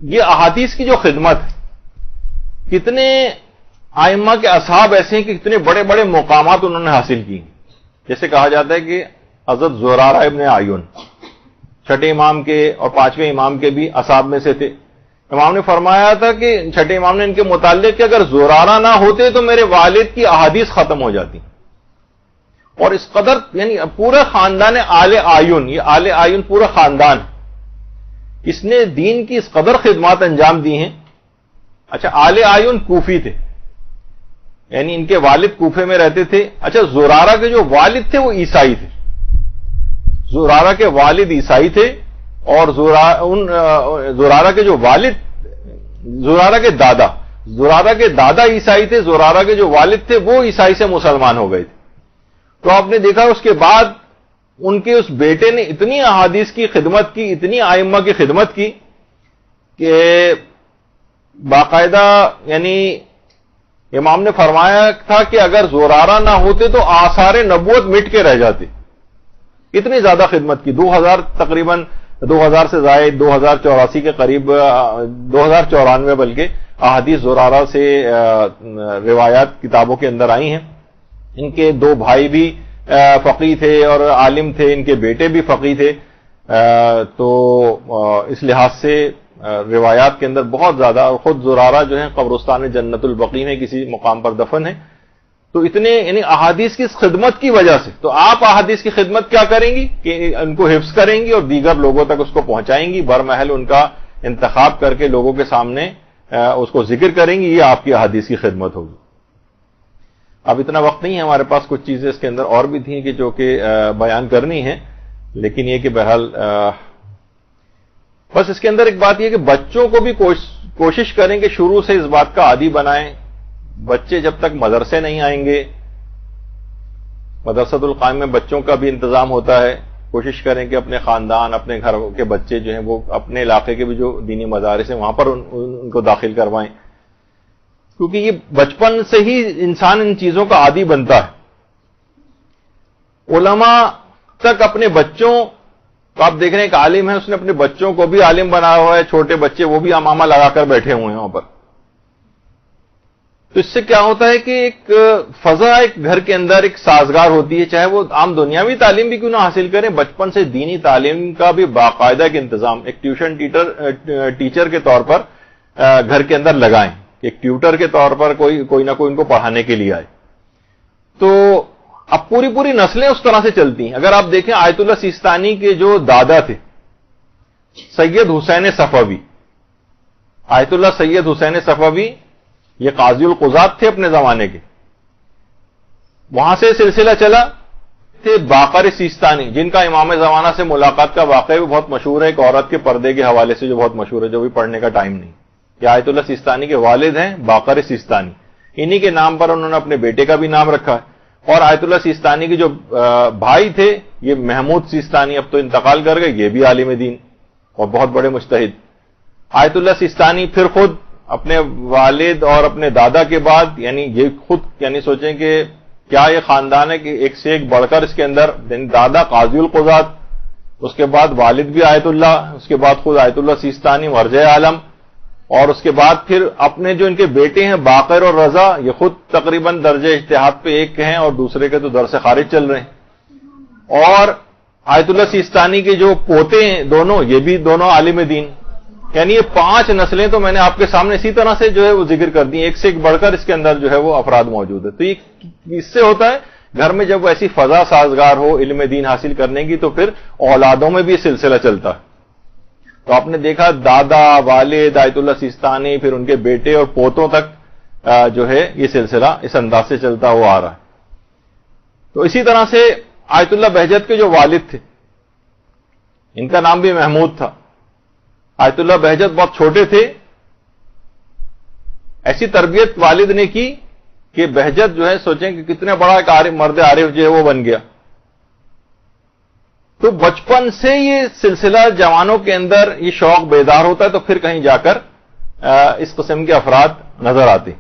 یہ احادیث کی جو خدمت ہے، کتنے ائمہ کے اصحاب ایسے ہیں کہ کتنے بڑے بڑے مقامات انہوں نے حاصل کی. جیسے کہا جاتا ہے کہ حضرت زرارہ ابن اعین چھٹے امام کے اور پانچویں امام کے بھی اصحاب میں سے تھے. امام نے فرمایا تھا کہ چھٹے امام نے ان کے متعلق کہ اگر زرارہ نہ ہوتے تو میرے والد کی احادیث ختم ہو جاتی. اور اس قدر یعنی پورا خاندان آل اعین، یہ آل اعین پورا خاندان، اس نے دین کی اس قدر خدمات انجام دی ہیں. اچھا، آل اعین کوفی تھے، یعنی ان کے والد کوفے میں رہتے تھے. اچھا، زرارہ کے جو والد تھے وہ عیسائی تھے. زرارہ کے والد عیسائی تھے اور زرارہ کے جو والد، زرارہ کے دادا عیسائی تھے. زرارہ کے جو والد تھے وہ عیسائی سے مسلمان ہو گئے تھے. تو آپ نے دیکھا اس کے بعد ان کے اس بیٹے نے اتنی احادیث کی خدمت کی، اتنی ائمہ کی خدمت کی کہ باقاعدہ یعنی امام نے فرمایا تھا کہ اگر زرارہ نہ ہوتے تو آثار نبوت مٹ کے رہ جاتے. اتنی زیادہ خدمت کی. 2000 سے زائد 2084 کے قریب 2094 بلکہ احادیث زرارہ سے روایات کتابوں کے اندر آئی ہیں. ان کے دو بھائی بھی فقیہ تھے اور عالم تھے، ان کے بیٹے بھی فقیہ تھے. تو اس لحاظ سے روایات کے اندر بہت زیادہ، خود زرارہ جو ہیں قبرستان جنت البقیع میں کسی مقام پر دفن ہے. تو اتنے یعنی احادیث کی خدمت کی وجہ سے. تو آپ احادیث کی خدمت کیا کریں گی کہ ان کو حفظ کریں گی اور دیگر لوگوں تک اس کو پہنچائیں گی، برمحل ان کا انتخاب کر کے لوگوں کے سامنے اس کو ذکر کریں گی. یہ آپ کی احادیث کی خدمت ہوگی. اب اتنا وقت نہیں ہے ہمارے پاس، کچھ چیزیں اس کے اندر اور بھی تھیں کہ جو کہ بیان کرنی ہے، لیکن یہ کہ بہرحال بس اس کے اندر ایک بات یہ کہ بچوں کو بھی کوشش کریں کہ شروع سے اس بات کا عادی بنائیں. بچے جب تک مدرسے نہیں آئیں گے، مدرسۃ القائم میں بچوں کا بھی انتظام ہوتا ہے، کوشش کریں کہ اپنے خاندان، اپنے گھر کے بچے جو ہیں وہ اپنے علاقے کے بھی جو دینی مدارس ہیں وہاں پر ان کو داخل کروائیں، کیونکہ یہ بچپن سے ہی انسان ان چیزوں کا عادی بنتا ہے. علماء تک اپنے بچوں تو آپ دیکھ رہے ہیں ایک عالم ہے، اس نے اپنے بچوں کو بھی عالم بنایا ہوا ہے، چھوٹے بچے وہ بھی امامہ لگا کر بیٹھے ہوئے ہیں وہاں پر. تو اس سے کیا ہوتا ہے کہ ایک فضا ایک گھر کے اندر ایک سازگار ہوتی ہے، چاہے وہ عام دنیاوی تعلیم بھی کیوں نہ حاصل کریں، بچپن سے دینی تعلیم کا بھی باقاعدہ ایک انتظام ایک ٹیوشن ٹیچر کے طور پر گھر کے اندر لگائیں، ایک ٹیوٹر کے طور پر کوئی نہ کوئی ان کو پڑھانے کے لیے آئے. تو اب پوری نسلیں اس طرح سے چلتی ہیں. اگر آپ دیکھیں آیت اللہ سیستانی کے جو دادا تھے سید حسین صفوی، آیت اللہ سید حسین صفوی یہ قاضی القضات تھے اپنے زمانے کے. وہاں سے سلسلہ چلا تھے باقر سیستانی، جن کا امام زمانہ سے ملاقات کا واقعہ بھی بہت مشہور ہے، ایک عورت کے پردے کے حوالے سے جو بہت مشہور ہے، جو بھی پڑھنے کا ٹائم نہیں. یہ آیت اللہ سیستانی کے والد ہیں باقر سیستانی، انہی کے نام پر انہوں نے اپنے بیٹے کا بھی نام رکھا ہے. اور آیت اللہ سیستانی کے جو بھائی تھے یہ محمود سیستانی، اب تو انتقال کر گئے، یہ بھی عالم دین اور بہت بڑے مجتہد. آیت اللہ سیستانی پھر خود اپنے والد اور اپنے دادا کے بعد یعنی یہ خود یعنی سوچیں کہ کیا یہ خاندان ہے کہ ایک سے ایک بڑھ کر اس کے اندر دادا قاضی القضات، اس کے بعد والد بھی آیت اللہ، اس کے بعد خود آیت اللہ سیستانی مرجع عالم، اور اس کے بعد پھر اپنے جو ان کے بیٹے ہیں باقر اور رضا، یہ خود تقریباً درجہ اجتہاد پہ ایک کے ہیں اور دوسرے کے تو در سے خارج چل رہے ہیں. اور آیت اللہ سیستانی کے جو پوتے ہیں دونوں، یہ بھی دونوں عالم دین. یعنی یہ 5 نسلیں تو میں نے آپ کے سامنے اسی طرح سے جو ہے وہ ذکر کر دی، ایک سے ایک بڑھ کر اس کے اندر جو ہے وہ افراد موجود ہے. تو یہ اس سے ہوتا ہے گھر میں جب ایسی فضا سازگار ہو علم دین حاصل کرنے کی، تو پھر اولادوں میں بھی یہ سلسلہ چلتا ہے. تو آپ نے دیکھا دادا، والد، آیت اللہ سیستانی، پھر ان کے بیٹے اور پوتوں تک جو ہے یہ سلسلہ اس انداز سے چلتا ہوا آ رہا ہے. تو اسی طرح سے آیت اللہ بہجت کے جو والد تھے، ان کا نام بھی محمود تھا. آیت اللہ بہجت بہت چھوٹے تھے، ایسی تربیت والد نے کی کہ بہجت جو ہے سوچیں کہ کتنے بڑا ایک مرد عارف جو ہے وہ بن گیا. تو بچپن سے یہ سلسلہ جوانوں کے اندر یہ شوق بیدار ہوتا ہے، تو پھر کہیں جا کر اس قسم کے افراد نظر آتے.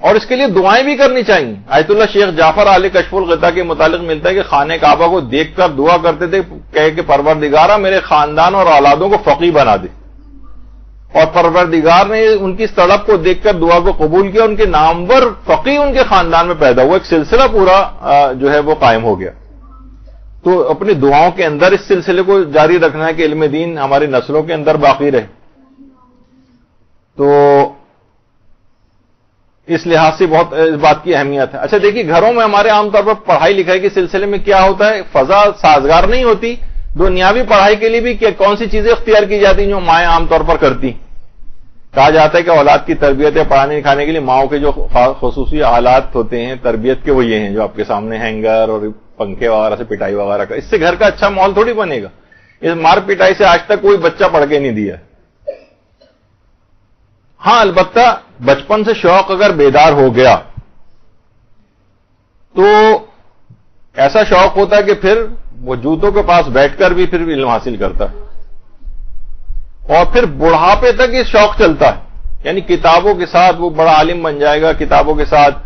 اور اس کے لیے دعائیں بھی کرنی چاہیے. آیت اللہ شیخ جعفر علی کشف الغطا کے متعلق ملتا ہے کہ خانہ کعبہ کو دیکھ کر دعا کرتے تھے کہ پروردگارہ میرے خاندان اور اولادوں کو فقیہ بنا دے. اور پروردگار نے ان کی تڑپ کو دیکھ کر دعا کو قبول کیا, ان کے نامور فقیہ ان کے خاندان میں پیدا ہوا, ایک سلسلہ پورا جو ہے وہ قائم ہو گیا. تو اپنی دعاؤں کے اندر اس سلسلے کو جاری رکھنا ہے کہ علم دین ہماری نسلوں کے اندر باقی رہے. تو اس لحاظ سے بہت اس بات کی اہمیت ہے. اچھا دیکھیے, گھروں میں ہمارے عام طور پر پڑھائی لکھائی کے سلسلے میں کیا ہوتا ہے, فضا سازگار نہیں ہوتی. دنیاوی پڑھائی کے لیے بھی کون سی چیزیں اختیار کی جاتی ہیں جو مائیں عام طور پر کرتی. کہا جاتا ہے کہ اولاد کی تربیت یا پڑھانے لکھانے کے لیے ماؤں کے جو خصوصی آلات ہوتے ہیں تربیت کے, وہ یہ ہیں جو آپ کے سامنے ہینگر اور پنکھے وغیرہ سے پٹائی وغیرہ کا. اس سے گھر کا اچھا ماحول تھوڑی بنے گا. اس مار پٹائی سے آج تک کوئی بچہ پڑھ کے نہیں دیا. ہاں البتہ بچپن سے شوق اگر بیدار ہو گیا تو ایسا شوق ہوتا ہے کہ پھر وہ جوتوں کے پاس بیٹھ کر بھی پھر علم حاصل کرتا ہے, اور پھر بڑھاپے تک یہ شوق چلتا ہے. یعنی کتابوں کے ساتھ وہ بڑا عالم بن جائے گا. کتابوں کے ساتھ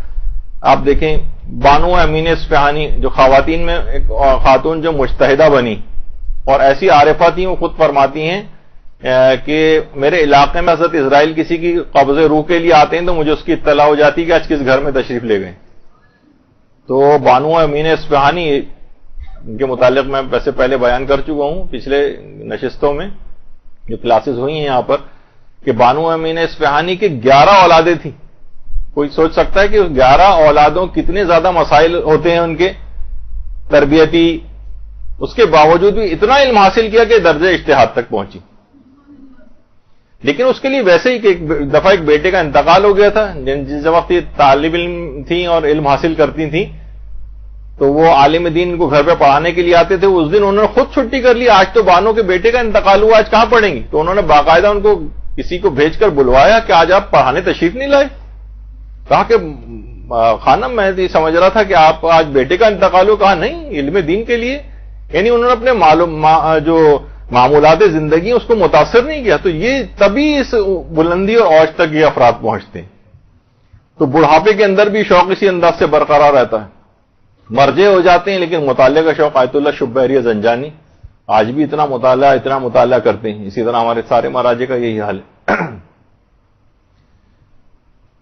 آپ دیکھیں بانو امین اصفہانی جو خواتین میں ایک خاتون جو مجتہدہ بنی اور ایسی عارفہ تھیں, وہ خود فرماتی ہیں کہ میرے علاقے میں حضرت اسرائیل کسی کی قبض روح کے لیے آتے ہیں تو مجھے اس کی اطلاع ہو جاتی کہ آج کس گھر میں تشریف لے گئے. تو بانو امین اصفہانی کے متعلق میں ویسے پہلے بیان کر چکا ہوں پچھلے نشستوں میں جو کلاسز ہوئی ہیں یہاں پر, کہ بانو امین اصفہانی کے 11 اولادیں تھیں. کوئی سوچ سکتا ہے کہ 11 اولادوں کتنے زیادہ مسائل ہوتے ہیں ان کے تربیتی, اس کے باوجود بھی اتنا علم حاصل کیا کہ درجہ اجتہاد تک پہنچی. لیکن اس کے لیے ویسے ہی کہ ایک دفعہ ایک بیٹے کا انتقال ہو گیا تھا. جس وقت یہ طالب علم تھیں اور علم حاصل کرتی تھیں تو وہ عالم دین کو گھر پہ پڑھانے کے لیے آتے تھے. اس دن انہوں نے خود چھٹی کر لی, آج تو بانو کے بیٹے کا انتقال ہوا, آج کہاں پڑھیں گی. تو انہوں نے باقاعدہ ان کو کسی کو بھیج کر بلوایا کہ آج آپ پڑھانے تشریف نہیں لائے. کہا کہ خانم میں سمجھ رہا تھا کہ آپ آج بیٹے کا انتقال ہو. کہا نہیں, علم دین کے لیے. یعنی انہوں نے اپنے جو معمولات زندگی اس کو متاثر نہیں کیا. تو یہ تبھی اس بلندی اور اوج تک یہ افراد پہنچتے ہیں. تو بڑھاپے کے اندر بھی شوق اسی انداز سے برقرار رہتا ہے. مرجے ہو جاتے ہیں لیکن مطالعے کا شوق. آیت اللہ شبیری زنجانی آج بھی اتنا مطالعہ کرتے ہیں. اسی طرح ہمارے سارے مراجع کا یہی حال ہے.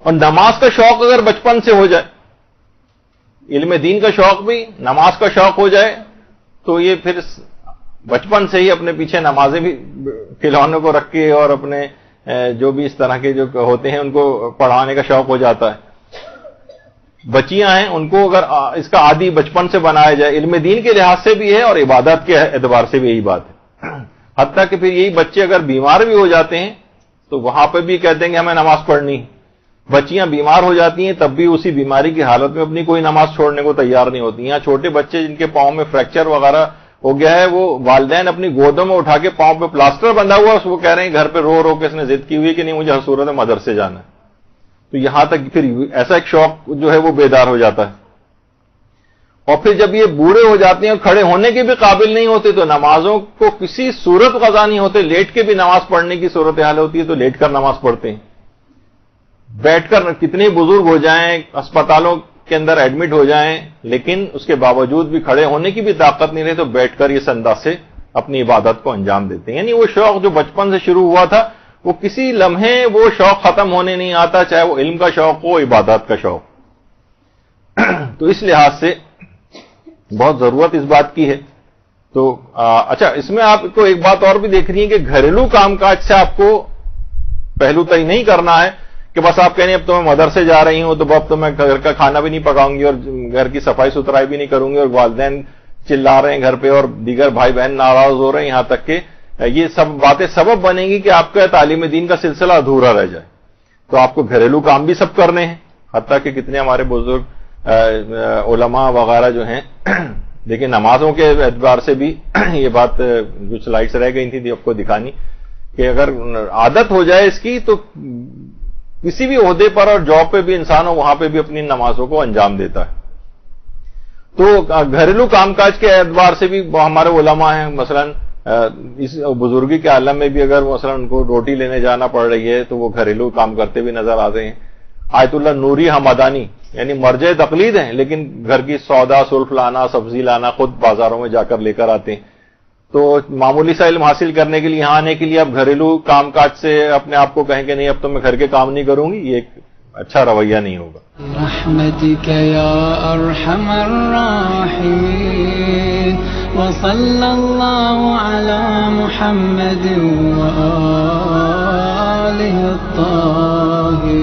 اور نماز کا شوق اگر بچپن سے ہو جائے, علم دین کا شوق بھی نماز کا شوق ہو جائے, تو یہ پھر بچپن سے ہی اپنے پیچھے نمازیں بھی کھلونے کو رکھ کے اور اپنے جو بھی اس طرح کے جو ہوتے ہیں ان کو پڑھانے کا شوق ہو جاتا ہے. بچیاں ہیں ان کو اگر اس کا عادی بچپن سے بنایا جائے, علم دین کے لحاظ سے بھی ہے اور عبادت کے اعتبار سے بھی یہی بات ہے. حتیٰ کہ پھر یہی بچے اگر بیمار بھی ہو جاتے ہیں تو وہاں پہ بھی کہتے ہیں کہ ہمیں نماز پڑھنی ہے. بچیاں بیمار ہو جاتی ہیں تب بھی اسی بیماری کی حالت میں اپنی کوئی نماز چھوڑنے کو تیار نہیں ہوتی. یہاں چھوٹے بچے جن کے پاؤں میں فریکچر وغیرہ ہو گیا ہے, وہ والدین اپنی گودوں میں اٹھا کے پاؤں پہ پلاسٹر بندھا ہوا ہے, وہ کہہ رہے ہیں گھر پہ رو رو کے اس نے ضد کی ہوئی کہ نہیں مجھے ہر صورت میں مدرسے جانا ہے. تو یہاں تک پھر ایسا ایک شوق جو ہے وہ بیدار ہو جاتا ہے. اور پھر جب یہ بوڑھے ہو جاتے ہیں اور کھڑے ہونے کے بھی قابل نہیں ہوتے تو نمازوں کو کسی صورت قضا نہیں ہوتے. لیٹ کے بھی نماز پڑھنے کی صورتحال ہوتی ہے تو لیٹ کر نماز پڑھتے ہیں. بیٹھ کر کتنے بزرگ ہو جائیں, اسپتالوں کے اندر ایڈمٹ ہو جائیں, لیکن اس کے باوجود بھی کھڑے ہونے کی بھی طاقت نہیں رہی تو بیٹھ کر اس انداز سے اپنی عبادت کو انجام دیتے ہیں. یعنی وہ شوق جو بچپن سے شروع ہوا تھا وہ کسی لمحے وہ شوق ختم ہونے نہیں آتا, چاہے وہ علم کا شوق ہو, عبادت کا شوق. تو اس لحاظ سے بہت ضرورت اس بات کی ہے. تو اچھا, اس میں آپ کو ایک بات اور بھی دیکھ رہی ہیں کہ گھریلو کام کاج سے آپ کو پہلو طے نہیں کرنا ہے کہ بس آپ کہنے اب تو میں مدرسے جا رہی ہوں تو اب تو میں گھر کا کھانا بھی نہیں پکاؤں گی اور گھر کی صفائی ستھرائی بھی نہیں کروں گی, اور والدین چلا رہے ہیں گھر پہ اور دیگر بھائی بہن ناراض ہو رہے ہیں, یہاں تک کہ یہ سب باتیں سبب بنیں گی کہ آپ کا تعلیم دین کا سلسلہ ادھورا رہ جائے. تو آپ کو گھریلو کام بھی سب کرنے ہیں. حتیٰ کہ کتنے ہمارے بزرگ علماء وغیرہ جو ہیں, لیکن نمازوں کے اعتبار سے بھی یہ بات جو سلائڈس رہ گئی تھی آپ کو دکھانی, کہ اگر عادت ہو جائے اس کی تو کسی بھی عہدے پر اور جاب پہ بھی انسان ہو وہاں پہ بھی اپنی نمازوں کو انجام دیتا ہے. تو گھریلو کام کاج کے اعتبار سے بھی ہمارے علماء ہیں, مثلا اس بزرگی کے عالم میں بھی اگر مثلا ان کو روٹی لینے جانا پڑ رہی ہے تو وہ گھریلو کام کرتے بھی نظر آتے ہیں. آیت اللہ نوری حمدانی یعنی مرجع تقلید ہیں، لیکن گھر کی سودا سلف لانا، سبزی لانا خود بازاروں میں جا کر لے کر آتے ہیں. تو معمولی سا علم حاصل کرنے کے لیے یہاں آنے کے لیے اب گھریلو کام کاج سے اپنے آپ کو کہیں کہ نہیں اب تو میں گھر کے کام نہیں کروں گی، یہ ایک اچھا رویہ نہیں ہوگا. برحمتک یا ارحم الراحمین وصلی اللہ علی محمد وآلہ الطاہرین.